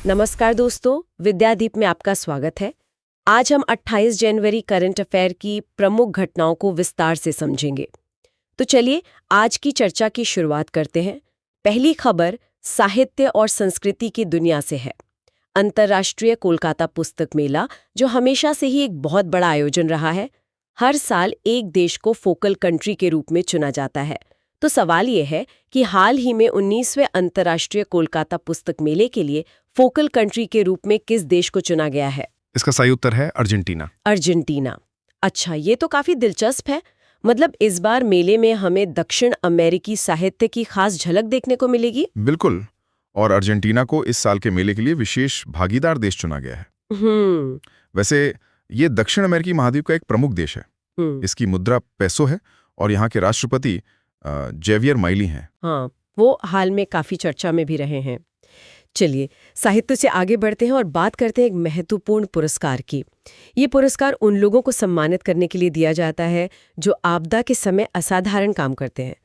नमस्कार दोस्तों, विद्यादीप में आपका स्वागत है। आज हम 28 जनवरी करंट अफेयर की प्रमुख घटनाओं को विस्तार से समझेंगे। तो चलिए आज की चर्चा की शुरुआत करते हैं। पहली खबर साहित्य और संस्कृति की दुनिया से है। अंतर्राष्ट्रीय कोलकाता पुस्तक मेला, जो हमेशा से ही एक बहुत बड़ा आयोजन रहा है, हर साल एक देश को फोकल कंट्री के रूप में चुना जाता है। तो सवाल ये है कि हाल ही में 19वें अंतर्राष्ट्रीय कोलकाता पुस्तक मेले के लिए फोकल कंट्री के रूप में किस देश को चुना गया है? इसका सही उत्तर है अर्जेंटीना। अर्जेंटीना। अच्छा, ये तो काफी दिलचस्प है। मतलब इस बार मेले में हमें दक्षिण अमेरिकी साहित्य की खास झलक देखने को मिलेगी। बिल्कुल, और अर्जेंटीना को इस साल के मेले के लिए विशेष भागीदार देश चुना गया है। वैसे ये दक्षिण अमेरिकी महाद्वीप का एक प्रमुख देश है। इसकी मुद्रा पेसो है और यहाँ के राष्ट्रपति जेवियर माइली हैं। हाँ, वो हाल में काफी चर्चा में भी रहे हैं। चलिए साहित्य से आगे बढ़ते हैं और बात करते हैं एक महत्वपूर्ण पुरस्कार की। ये पुरस्कार उन लोगों को सम्मानित करने के लिए दिया जाता है जो आपदा के समय असाधारण काम करते हैं।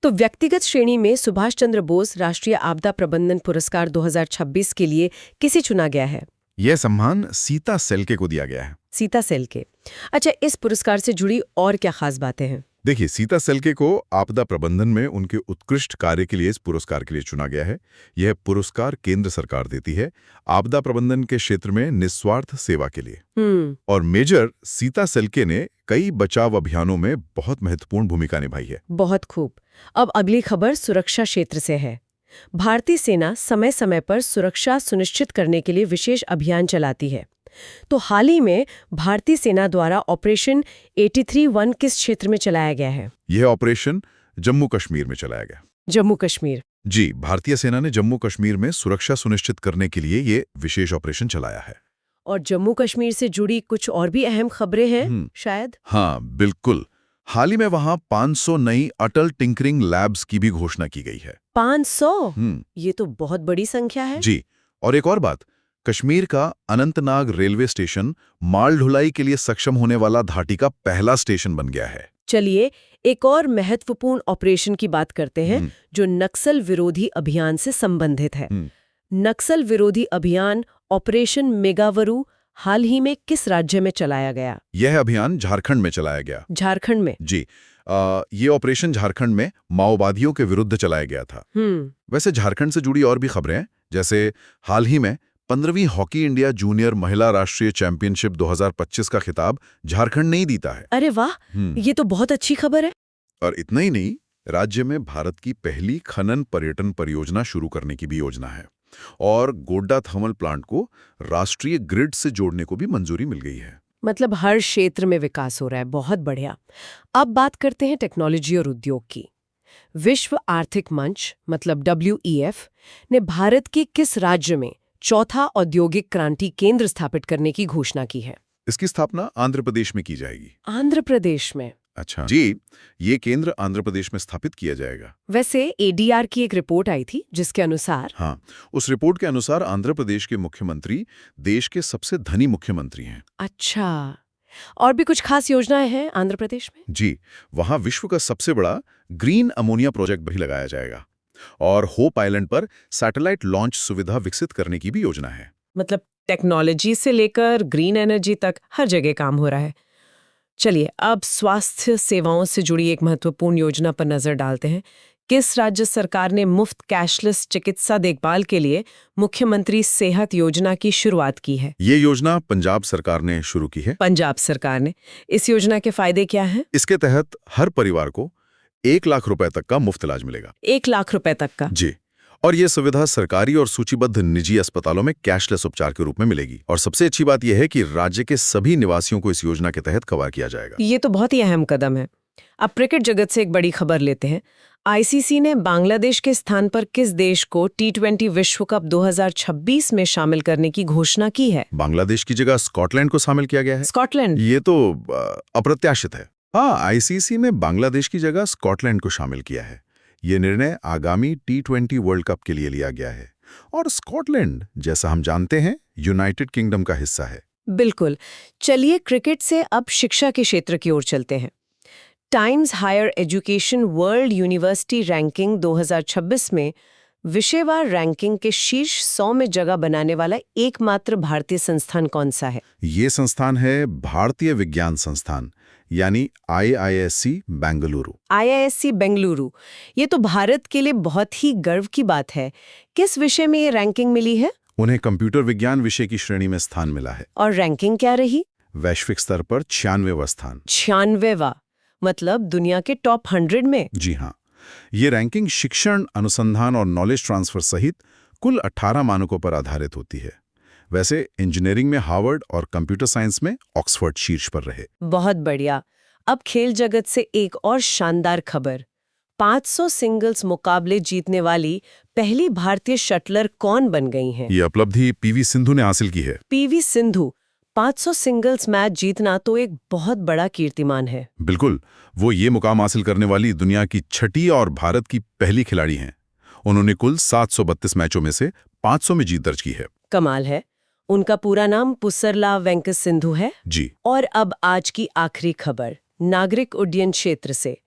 तो व्यक्तिगत श्रेणी में सुभाष चंद्र बोस राष्ट्रीय आपदा प्रबंधन पुरस्कार 2026 के लिए किसे चुना गया है? यह सम्मान सीता सेल्के को दिया गया है। सीता सेल्के। अच्छा, इस पुरस्कार से जुड़ी और क्या खास बातें हैं? देखिए, सीता सेल्के को आपदा प्रबंधन में उनके उत्कृष्ट कार्य के लिए इस पुरस्कार के लिए चुना गया है। यह पुरस्कार केंद्र सरकार देती है आपदा प्रबंधन के क्षेत्र में निस्वार्थ सेवा के लिए। और मेजर सीता सेल्के ने कई बचाव अभियानों में बहुत महत्वपूर्ण भूमिका निभाई है। बहुत खूब। अब अगली खबर सुरक्षा क्षेत्र से है। भारतीय सेना समय समय पर सुरक्षा सुनिश्चित करने के लिए विशेष अभियान चलाती है। तो हाल ही में भारतीय सेना द्वारा ऑपरेशन 83-1 किस क्षेत्र में चलाया गया है? यह ऑपरेशन जम्मू कश्मीर में चलाया गया। जम्मू कश्मीर। जी, भारतीय सेना ने जम्मू कश्मीर में सुरक्षा सुनिश्चित करने के लिए ये विशेष ऑपरेशन चलाया है। और जम्मू कश्मीर से जुड़ी कुछ और भी अहम खबरें हैं शायद? हाँ, बिल्कुल। हाल ही में वहां 500 नई अटल टिंकरिंग लैब्स की भी घोषणा की गई है। 500? ये तो बहुत बड़ी संख्या है। जी, और एक और बात, कश्मीर का अनंतनाग रेलवे स्टेशन माल ढुलाई के लिए सक्षम होने वाला घाटी का पहला स्टेशन बन गया है। चलिए एक और महत्वपूर्ण ऑपरेशन की बात करते हैं जो नक्सल विरोधी अभियान से संबंधित है। नक्सल विरोधी अभियान ऑपरेशन मेगावरू हाल ही में किस राज्य में चलाया गया? यह अभियान झारखंड में चलाया गया। झारखंड में? जी, ये ऑपरेशन झारखंड में माओवादियों के विरुद्ध चलाया गया था। वैसे झारखंड से जुड़ी और भी खबरें हैं, जैसे हाल ही में 15वीं हॉकी इंडिया जूनियर महिला राष्ट्रीय चैंपियनशिप 2025 का खिताब झारखंड ने ही जीता है। अरे वाह, ये तो बहुत अच्छी खबर है। और इतना ही नहीं, राज्य में भारत की पहली खनन पर्यटन परियोजना शुरू करने की भी योजना है और गोड्डा थर्मल प्लांट को राष्ट्रीय ग्रिड से जोड़ने को भी मंजूरी मिल गई है। मतलब हर क्षेत्र में विकास हो रहा है। बहुत बढ़िया। अब बात करते हैं टेक्नोलॉजी और उद्योग की। विश्व आर्थिक मंच मतलब WEF ने भारत के किस राज्य में चौथा औद्योगिक क्रांति केंद्र स्थापित करने की घोषणा की है? इसकी स्थापना आंध्र प्रदेश में की जाएगी। आंध्र प्रदेश में? अच्छा जी, ये केंद्र आंध्र प्रदेश में स्थापित किया जाएगा। वैसे ADR की एक रिपोर्ट आई थी जिसके अनुसार, हाँ, उस रिपोर्ट के अनुसार आंध्र प्रदेश के मुख्यमंत्री देश के सबसे धनी मुख्यमंत्री हैं। अच्छा, और भी कुछ खास योजनाएं हैं आंध्र प्रदेश में? जी, वहां विश्व का सबसे बड़ा ग्रीन अमोनिया प्रोजेक्ट भी लगाया जाएगा और होप आइलैंड पर सैटेलाइट लॉन्च सुविधा विकसित करने की भी योजना है। मतलब टेक्नोलॉजी से लेकर ग्रीन एनर्जी तक हर जगह काम हो रहा है। चलिए अब स्वास्थ्य सेवाओं से जुड़ी एक महत्वपूर्ण योजना पर नजर डालते हैं। किस राज्य सरकार ने मुफ्त कैशलेस चिकित्सा देखभाल के लिए मुख्यमंत्री सेहत योजना की शुरुआत की है? ये योजना पंजाब सरकार ने शुरू की है। पंजाब सरकार ने। इस योजना के फायदे क्या हैं? इसके तहत हर परिवार को 1 लाख रुपए तक का मुफ्त इलाज मिलेगा। 1 लाख रुपए तक का? जी, और ये सुविधा सरकारी और सूचीबद्ध निजी अस्पतालों में कैशलेस उपचार के रूप में मिलेगी। और सबसे अच्छी बात यह है कि राज्य के सभी निवासियों को इस योजना के तहत कवर किया जाएगा। ये तो बहुत ही अहम कदम है। अब क्रिकेट जगत से एक बड़ी खबर लेते हैं। ICC ने बांग्लादेश के स्थान पर किस देश को T20 विश्व कप 2026 में शामिल करने की घोषणा की है? बांग्लादेश की जगह स्कॉटलैंड को शामिल किया गया है। स्कॉटलैंड? ये तो अप्रत्याशित है। हाँ, ICC ने बांग्लादेश की जगह स्कॉटलैंड को शामिल किया है। ये निर्णय आगामी T20 वर्ल्ड कप के लिए लिया गया है और स्कॉटलैंड, जैसा हम जानते हैं, यूनाइटेड किंगडम का हिस्सा है। बिल्कुल। चलिए क्रिकेट से अब शिक्षा के क्षेत्र की ओर चलते हैं। Times Higher Education World University Ranking 2026 में विषयवार रैंकिंग के शीर्ष 100 में जगह बनाने वाला एकमात्र भारतीय संस्थान कौन सा है? ये संस्थान है भारतीय विज्ञान संस्थान, यानी IISc बेंगलुरु। IISc बेंगलुरु, ये तो भारत के लिए बहुत ही गर्व की बात है। किस विषय में ये रैंकिंग मिली है? उन्हें कंप्यूटर विज्ञान विषय की श्रेणी में स्थान मिला है। और रैंकिंग क्या रही? वैश्विक स्तर पर 96वां स्थान। 96वां, मतलब दुनिया के टॉप 100 में? जी हाँ, ये रैंकिंग शिक्षण, अनुसंधान और नॉलेज ट्रांसफर सहित कुल 18 मानकों पर आधारित होती है। वैसे इंजीनियरिंग में हार्वर्ड और कंप्यूटर साइंस में ऑक्सफोर्ड शीर्ष पर रहे। बहुत बढ़िया। अब खेल जगत से एक और शानदार खबर। 500 सिंगल्स मुकाबले जीतने वाली पहली भारतीय शटलर कौन बन गई हैं? ये उपलब्धि PV सिंधु ने हासिल की है। PV सिंधु 500 सिंगल्स मैच जीतना तो एक बहुत बड़ा कीर्तिमान है। बिल्कुल, वो ये मुकाम हासिल करने वाली दुनिया की छठी और भारत की पहली खिलाड़ी हैं। उन्होंने कुल 732 मैचों में से 500 में जीत दर्ज की है। कमाल है। उनका पूरा नाम पुसरला वेंकट सिंधु है। जी। और अब आज की आखिरी खबर, नागरिक उड्डयन क्षेत्र से।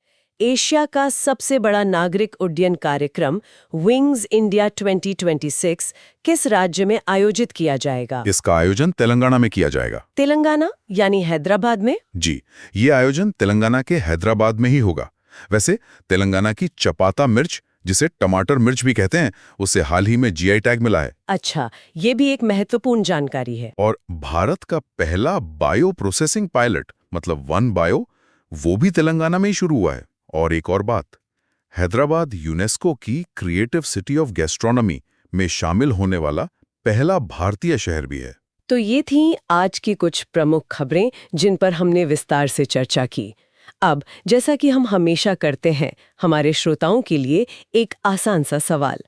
एशिया का सबसे बड़ा नागरिक उड्डयन कार्यक्रम विंग्स इंडिया 2026 किस राज्य में आयोजित किया जाएगा? इसका आयोजन तेलंगाना में किया जाएगा। तेलंगाना यानी हैदराबाद में? जी, ये आयोजन तेलंगाना के हैदराबाद में ही होगा। वैसे तेलंगाना की चपाता मिर्च, जिसे टमाटर मिर्च भी कहते हैं, उसे हाल ही में GI टैग मिला है। अच्छा, ये भी एक महत्वपूर्ण जानकारी है। और भारत का पहला बायो प्रोसेसिंग पायलट, मतलब वन बायो, वो भी तेलंगाना में ही शुरू हुआ है। और एक और बात, हैदराबाद यूनेस्को की क्रिएटिव सिटी ऑफ गैस्ट्रोनॉमी में शामिल होने वाला पहला भारतीय शहर भी है। तो ये थी आज की कुछ प्रमुख खबरें जिन पर हमने विस्तार से चर्चा की। अब जैसा कि हम हमेशा करते हैं, हमारे श्रोताओं के लिए एक आसान सा सवाल।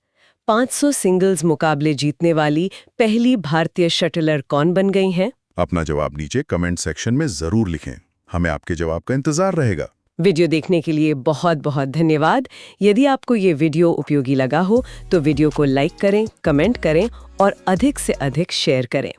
500 सिंगल्स मुकाबले जीतने वाली पहली भारतीय शटलर कौन बन गई हैं? अपना जवाब नीचे कमेंट सेक्शन में जरूर लिखें। हमें आपके जवाब का इंतजार रहेगा। वीडियो देखने के लिए बहुत बहुत धन्यवाद। यदि आपको ये वीडियो उपयोगी लगा हो तो वीडियो को लाइक करें, कमेंट करें और अधिक से अधिक शेयर करें।